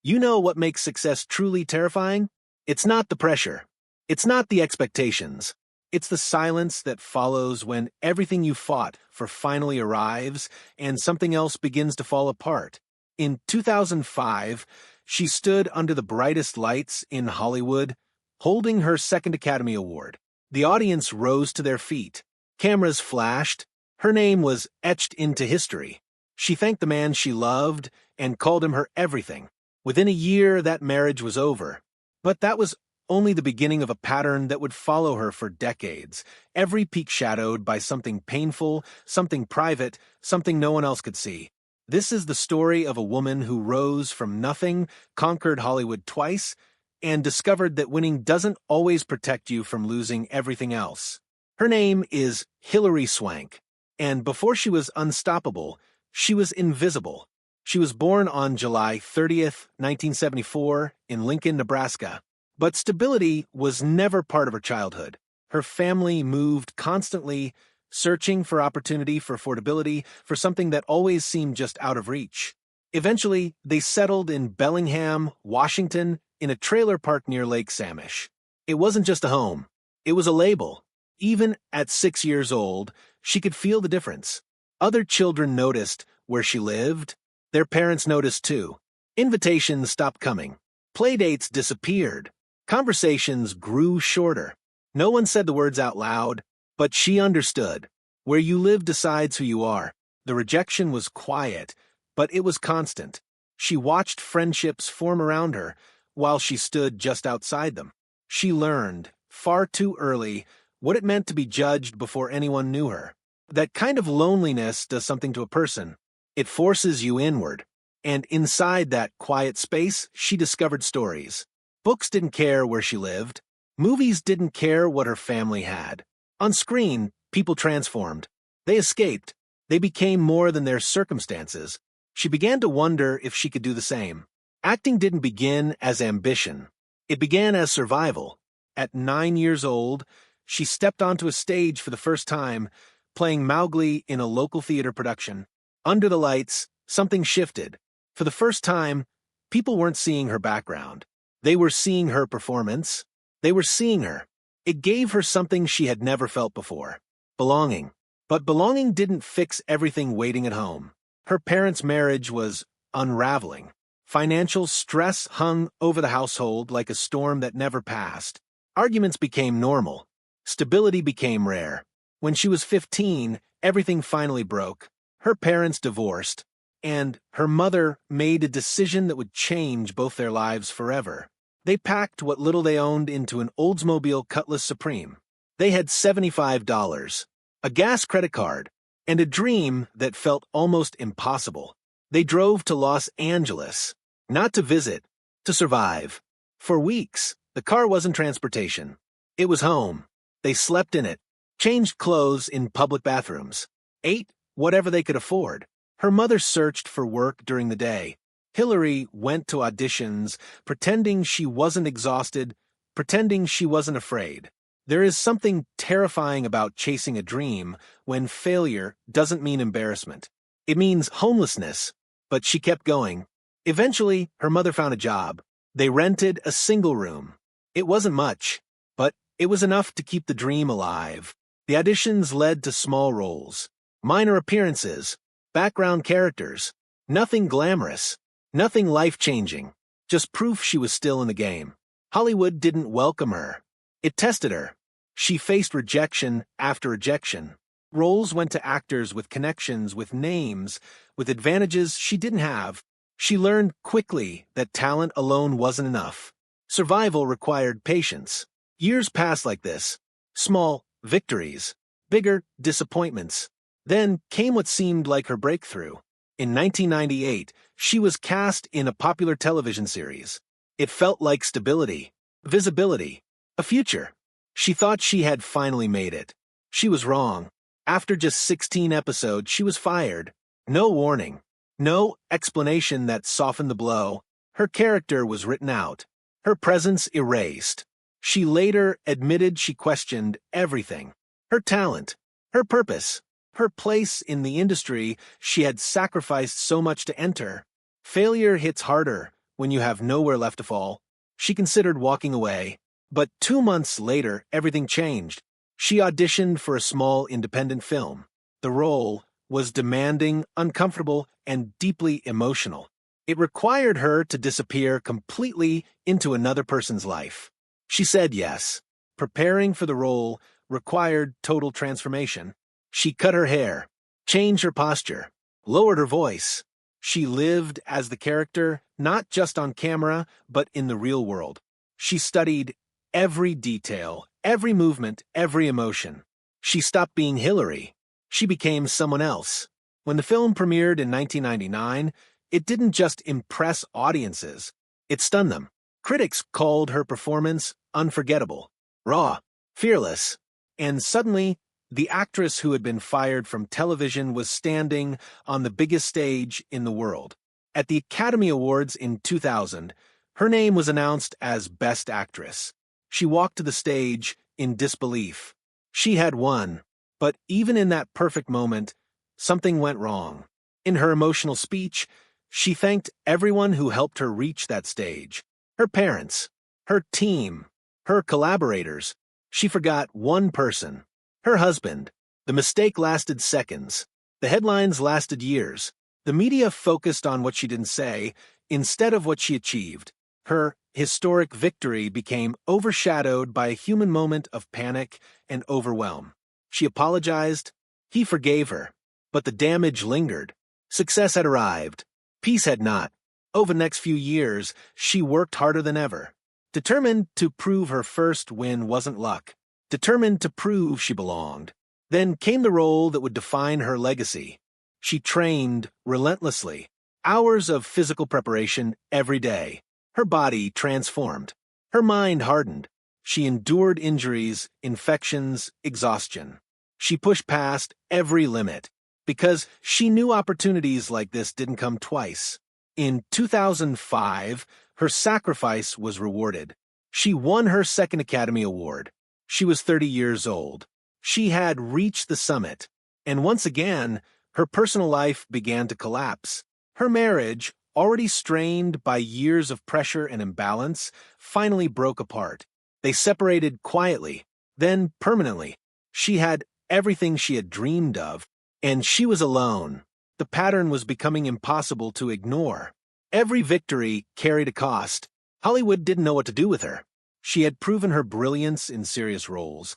You know what makes success truly terrifying? It's not the pressure. It's not the expectations. It's the silence that follows when everything you fought for finally arrives and something else begins to fall apart. In 2005, she stood under the brightest lights in Hollywood, holding her second Academy Award. The audience rose to their feet. Cameras flashed. Her name was etched into history. She thanked the man she loved and called him her everything. Within a year, that marriage was over. But that was only the beginning of a pattern that would follow her for decades, every peak shadowed by something painful, something private, something no one else could see. This is the story of a woman who rose from nothing, conquered Hollywood twice, and discovered that winning doesn't always protect you from losing everything else. Her name is Hilary Swank, and before she was unstoppable, she was invisible. She was born on July 30th, 1974, in Lincoln, Nebraska. But stability was never part of her childhood. Her family moved constantly, searching for opportunity, for affordability, for something that always seemed just out of reach. Eventually, they settled in Bellingham, Washington, in a trailer park near Lake Samish. It wasn't just a home. It was a label. Even at 6 years old, she could feel the difference. Other children noticed where she lived. Their parents noticed too. Invitations stopped coming. Playdates disappeared. Conversations grew shorter. No one said the words out loud, but she understood. Where you live decides who you are. The rejection was quiet, but it was constant. She watched friendships form around her while she stood just outside them. She learned, far too early, what it meant to be judged before anyone knew her. That kind of loneliness does something to a person. It forces you inward. And inside that quiet space, she discovered stories. Books didn't care where she lived. Movies didn't care what her family had. On screen, people transformed. They escaped. They became more than their circumstances. She began to wonder if she could do the same. Acting didn't begin as ambition. It began as survival. At 9 years old, she stepped onto a stage for the first time, playing Mowgli in a local theater production. Under the lights, something shifted. For the first time, people weren't seeing her background. They were seeing her performance. They were seeing her. It gave her something she had never felt before. Belonging. But belonging didn't fix everything waiting at home. Her parents' marriage was unraveling. Financial stress hung over the household like a storm that never passed. Arguments became normal. Stability became rare. When she was 15, everything finally broke. Her parents divorced, and her mother made a decision that would change both their lives forever. They packed what little they owned into an Oldsmobile Cutlass Supreme. They had $75, a gas credit card, and a dream that felt almost impossible. They drove to Los Angeles, not to visit, to survive. For weeks, the car wasn't transportation. It was home. They slept in it, changed clothes in public bathrooms, ate whatever they could afford. Her mother searched for work during the day. Hilary went to auditions, pretending she wasn't exhausted, pretending she wasn't afraid. There is something terrifying about chasing a dream when failure doesn't mean embarrassment. It means homelessness, but she kept going. Eventually, her mother found a job. They rented a single room. It wasn't much, but it was enough to keep the dream alive. The auditions led to small roles, minor appearances, background characters. Nothing glamorous, nothing life-changing, just proof she was still in the game. Hollywood didn't welcome her. It tested her. She faced rejection after rejection. Roles went to actors with connections, with names, with advantages she didn't have. She learned quickly that talent alone wasn't enough. Survival required patience. Years passed like this. Small victories, bigger disappointments. Then came what seemed like her breakthrough. In 1998, she was cast in a popular television series. It felt like stability, visibility, a future. She thought she had finally made it. She was wrong. After just 16 episodes, she was fired. No warning. No explanation that softened the blow. Her character was written out. Her presence erased. She later admitted she questioned everything. Her talent, her purpose, her place in the industry she had sacrificed so much to enter. Failure hits harder when you have nowhere left to fall. She considered walking away, but 2 months later, everything changed. She auditioned for a small independent film. The role was demanding, uncomfortable, and deeply emotional. It required her to disappear completely into another person's life. She said yes. Preparing for the role required total transformation. She cut her hair, changed her posture, lowered her voice. She lived as the character, not just on camera, but in the real world. She studied every detail, every movement, every emotion. She stopped being Hilary. She became someone else. When the film premiered in 1999, it didn't just impress audiences, it stunned them. Critics called her performance unforgettable, raw, fearless, and suddenly, the actress who had been fired from television was standing on the biggest stage in the world. At the Academy Awards in 2000, her name was announced as Best Actress. She walked to the stage in disbelief. She had won, but even in that perfect moment, something went wrong. In her emotional speech, she thanked everyone who helped her reach that stage. Her parents, her team, her collaborators. She forgot one person. Her husband. The mistake lasted seconds. The headlines lasted years. The media focused on what she didn't say instead of what she achieved. Her historic victory became overshadowed by a human moment of panic and overwhelm. She apologized. He forgave her. But the damage lingered. Success had arrived. Peace had not. Over the next few years, she worked harder than ever. Determined to prove her first win wasn't luck. Determined to prove she belonged. Then came the role that would define her legacy. She trained relentlessly, hours of physical preparation every day. Her body transformed. Her mind hardened. She endured injuries, infections, exhaustion. She pushed past every limit because she knew opportunities like this didn't come twice. In 2005, her sacrifice was rewarded. She won her second Academy Award. She was 30 years old. She had reached the summit. And once again, her personal life began to collapse. Her marriage, already strained by years of pressure and imbalance, finally broke apart. They separated quietly, then permanently. She had everything she had dreamed of, and she was alone. The pattern was becoming impossible to ignore. Every victory carried a cost. Hollywood didn't know what to do with her. She had proven her brilliance in serious roles,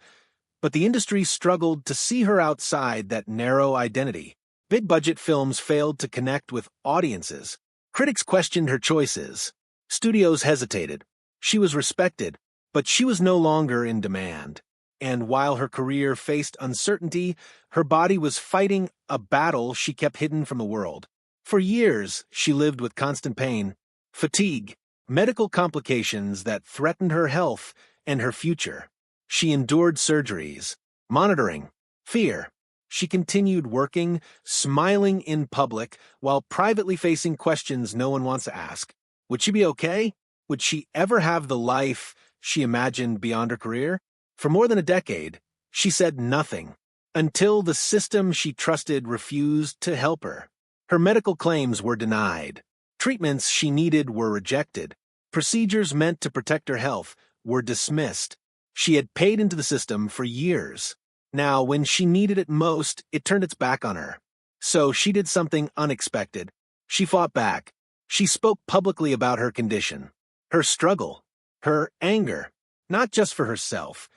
but the industry struggled to see her outside that narrow identity. Big-budget films failed to connect with audiences. Critics questioned her choices. Studios hesitated. She was respected, but she was no longer in demand. And while her career faced uncertainty, her body was fighting a battle she kept hidden from the world. For years, she lived with constant pain, fatigue, medical complications that threatened her health and her future. She endured surgeries, monitoring, fear. She continued working, smiling in public, while privately facing questions no one wants to ask. Would she be okay? Would she ever have the life she imagined beyond her career? For more than a decade, she said nothing, until the system she trusted refused to help her. Her medical claims were denied. Treatments she needed were rejected. Procedures meant to protect her health were dismissed. She had paid into the system for years. Now, when she needed it most, it turned its back on her. So she did something unexpected. She fought back. She spoke publicly about her condition, her struggle, her anger, not just for herself,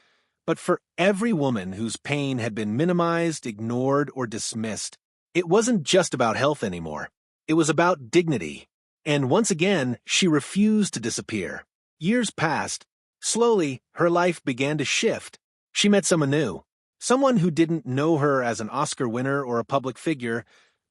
but for every woman whose pain had been minimized, ignored, or dismissed. It wasn't just about health anymore. It was about dignity. And once again, she refused to disappear. Years passed. Slowly, her life began to shift. She met someone new. Someone who didn't know her as an Oscar winner or a public figure,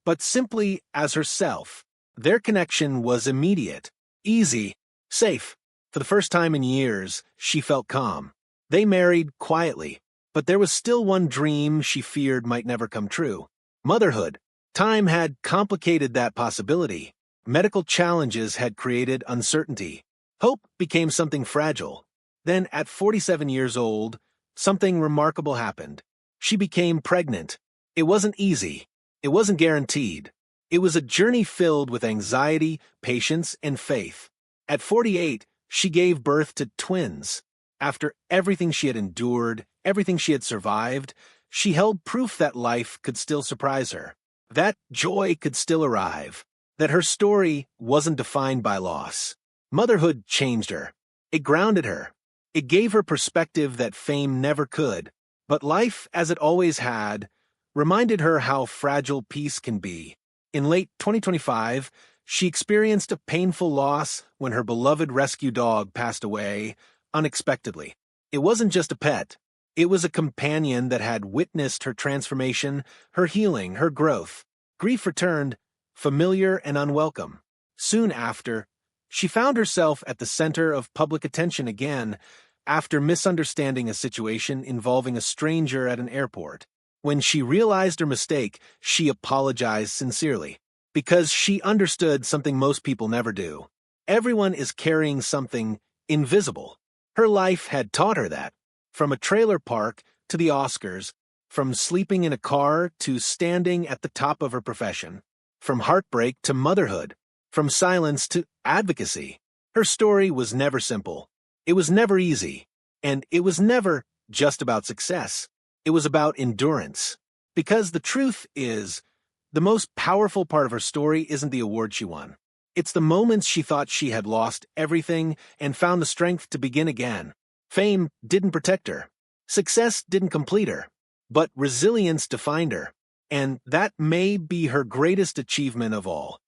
but simply as herself. Their connection was immediate, easy, safe. For the first time in years, she felt calm. They married quietly, but there was still one dream she feared might never come true. Motherhood. Time had complicated that possibility. Medical challenges had created uncertainty. Hope became something fragile. Then, at 47 years old, something remarkable happened. She became pregnant. It wasn't easy. It wasn't guaranteed. It was a journey filled with anxiety, patience, and faith. At 48, she gave birth to twins. After everything she had endured, everything she had survived, she held proof that life could still surprise her, that joy could still arrive, that her story wasn't defined by loss. Motherhood changed her. It grounded her. It gave her perspective that fame never could. But life, as it always had, reminded her how fragile peace can be. In late 2025, she experienced a painful loss when her beloved rescue dog passed away unexpectedly. It wasn't just a pet. It was a companion that had witnessed her transformation, her healing, her growth. Grief returned, familiar and unwelcome. Soon after, she found herself at the center of public attention again after misunderstanding a situation involving a stranger at an airport. When she realized her mistake, she apologized sincerely, because she understood something most people never do. Everyone is carrying something invisible. Her life had taught her that. From a trailer park to the Oscars, from sleeping in a car to standing at the top of her profession, from heartbreak to motherhood, from silence to advocacy. Her story was never simple. It was never easy. And it was never just about success. It was about endurance. Because the truth is, the most powerful part of her story isn't the award she won. It's the moments she thought she had lost everything and found the strength to begin again. Fame didn't protect her. Success didn't complete her. But resilience defined her. And that may be her greatest achievement of all.